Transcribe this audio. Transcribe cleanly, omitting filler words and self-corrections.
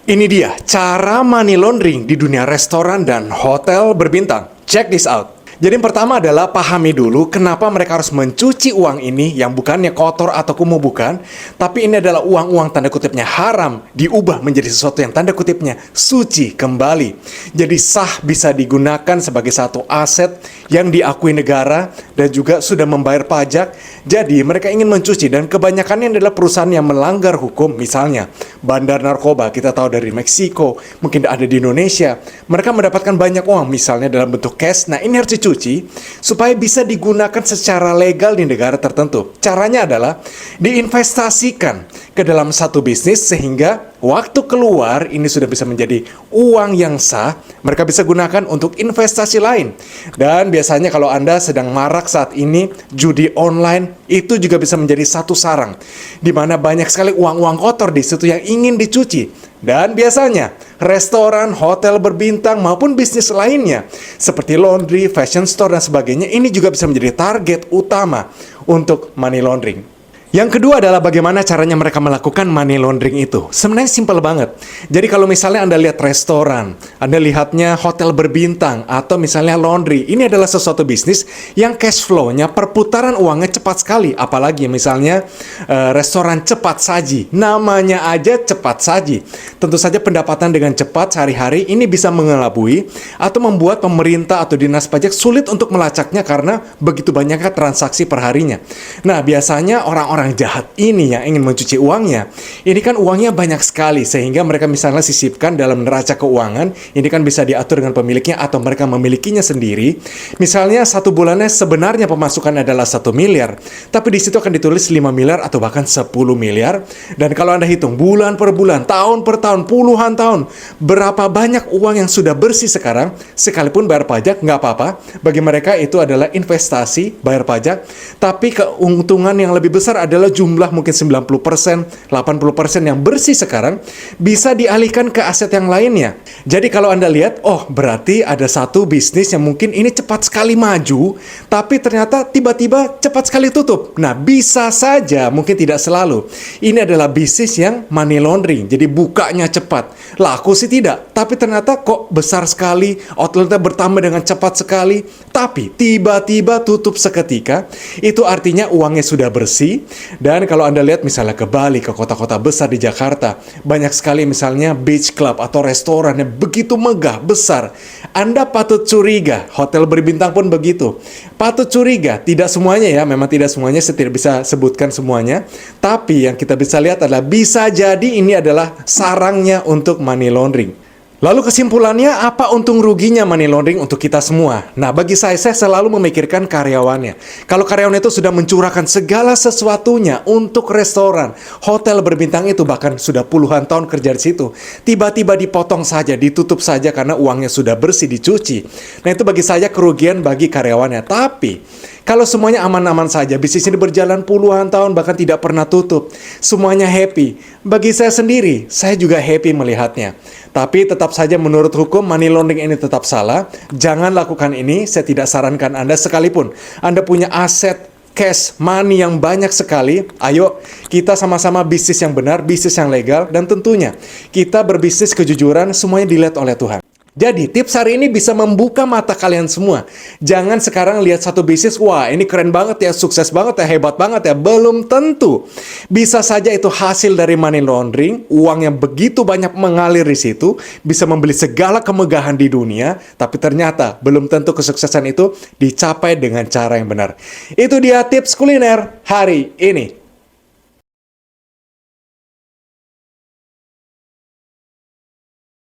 Ini dia cara money laundering di dunia restoran dan hotel berbintang. Check this out. Jadi yang pertama adalah pahami dulu kenapa mereka harus mencuci uang ini yang bukannya kotor atau kumuh, bukan. Tapi ini adalah uang-uang tanda kutipnya haram diubah menjadi sesuatu yang tanda kutipnya suci kembali. Jadi sah bisa digunakan sebagai satu aset yang diakui negara dan juga sudah membayar pajak. Jadi mereka ingin mencuci dan kebanyakannya adalah perusahaan yang melanggar hukum. Misalnya bandar narkoba kita tahu dari Meksiko, mungkin ada di Indonesia. Mereka mendapatkan banyak uang misalnya dalam bentuk cash. Nah ini harus dicuci supaya bisa digunakan secara legal di negara tertentu. Caranya adalah diinvestasikan ke dalam satu bisnis sehingga waktu keluar ini sudah bisa menjadi uang yang sah. Mereka bisa gunakan untuk investasi lain. Dan biasanya kalau Anda sedang marak saat ini judi online, itu juga bisa menjadi satu sarang di mana banyak sekali uang-uang kotor di situ yang ingin dicuci. Dan biasanya restoran, hotel berbintang maupun bisnis lainnya seperti laundry, fashion store dan sebagainya ini juga bisa menjadi target utama untuk money laundering. Yang kedua adalah bagaimana caranya mereka melakukan money laundering itu. Sebenarnya simpel banget. Jadi kalau misalnya Anda lihat restoran, Anda lihatnya hotel berbintang, atau misalnya laundry, ini adalah sesuatu bisnis yang cash flow-nya, perputaran uangnya cepat sekali. Apalagi misalnya restoran cepat saji. Namanya aja cepat saji. Tentu saja pendapatan dengan cepat sehari-hari ini bisa mengelabui atau membuat pemerintah atau dinas pajak sulit untuk melacaknya karena begitu banyaknya transaksi perharinya. Nah, biasanya orang jahat ini yang ingin mencuci uangnya, ini kan uangnya banyak sekali sehingga mereka misalnya sisipkan dalam neraca keuangan. Ini kan bisa diatur dengan pemiliknya atau mereka memilikinya sendiri. Misalnya satu bulannya sebenarnya pemasukan adalah 1 miliar, tapi di situ akan ditulis 5 miliar atau bahkan 10 miliar. Dan kalau Anda hitung bulan per bulan, tahun per tahun, puluhan tahun, berapa banyak uang yang sudah bersih sekarang, sekalipun bayar pajak nggak apa-apa. Bagi mereka itu adalah investasi, bayar pajak, tapi keuntungan yang lebih besar adalah jumlah mungkin 90%, 80% yang bersih sekarang bisa dialihkan ke aset yang lainnya. Jadi kalau Anda lihat, oh berarti ada satu bisnis yang mungkin ini cepat sekali maju, tapi ternyata tiba-tiba cepat sekali tutup. Nah bisa saja, mungkin tidak selalu. Ini adalah bisnis yang money laundering, jadi bukanya cepat. Laku sih tidak, tapi ternyata kok besar sekali, outletnya bertambah dengan cepat sekali, tapi tiba-tiba tutup seketika. Itu artinya uangnya sudah bersih. Dan kalau Anda lihat misalnya ke Bali, ke kota-kota besar di Jakarta, banyak sekali misalnya beach club atau restoran yang begitu megah, besar. Anda patut curiga, hotel berbintang pun begitu. Patut curiga, tidak semuanya ya, memang tidak semuanya, saya tidak bisa sebutkan semuanya. Tapi yang kita bisa lihat adalah bisa jadi ini adalah sarangnya untuk money laundering. Lalu kesimpulannya, apa untung ruginya money laundering untuk kita semua? Nah, bagi saya selalu memikirkan karyawannya. Kalau karyawan itu sudah mencurahkan segala sesuatunya untuk restoran, hotel berbintang itu, bahkan sudah puluhan tahun kerja di situ, tiba-tiba dipotong saja, ditutup saja karena uangnya sudah bersih, dicuci. Nah, itu bagi saya kerugian bagi karyawannya. Tapi kalau semuanya aman-aman saja, bisnis ini berjalan puluhan tahun bahkan tidak pernah tutup, semuanya happy. Bagi saya sendiri, saya juga happy melihatnya. Tapi tetap saja menurut hukum money laundering ini tetap salah. Jangan lakukan ini, saya tidak sarankan Anda sekalipun Anda punya aset cash money yang banyak sekali. Ayo kita sama-sama bisnis yang benar, bisnis yang legal, dan tentunya kita berbisnis kejujuran, semuanya dilihat oleh Tuhan. Jadi tips hari ini bisa membuka mata kalian semua. Jangan sekarang lihat satu bisnis, wah ini keren banget ya, sukses banget ya, hebat banget ya. Belum tentu. Bisa saja itu hasil dari money laundering, uang yang begitu banyak mengalir di situ, bisa membeli segala kemegahan di dunia, tapi ternyata belum tentu kesuksesan itu dicapai dengan cara yang benar. Itu dia tips kuliner hari ini.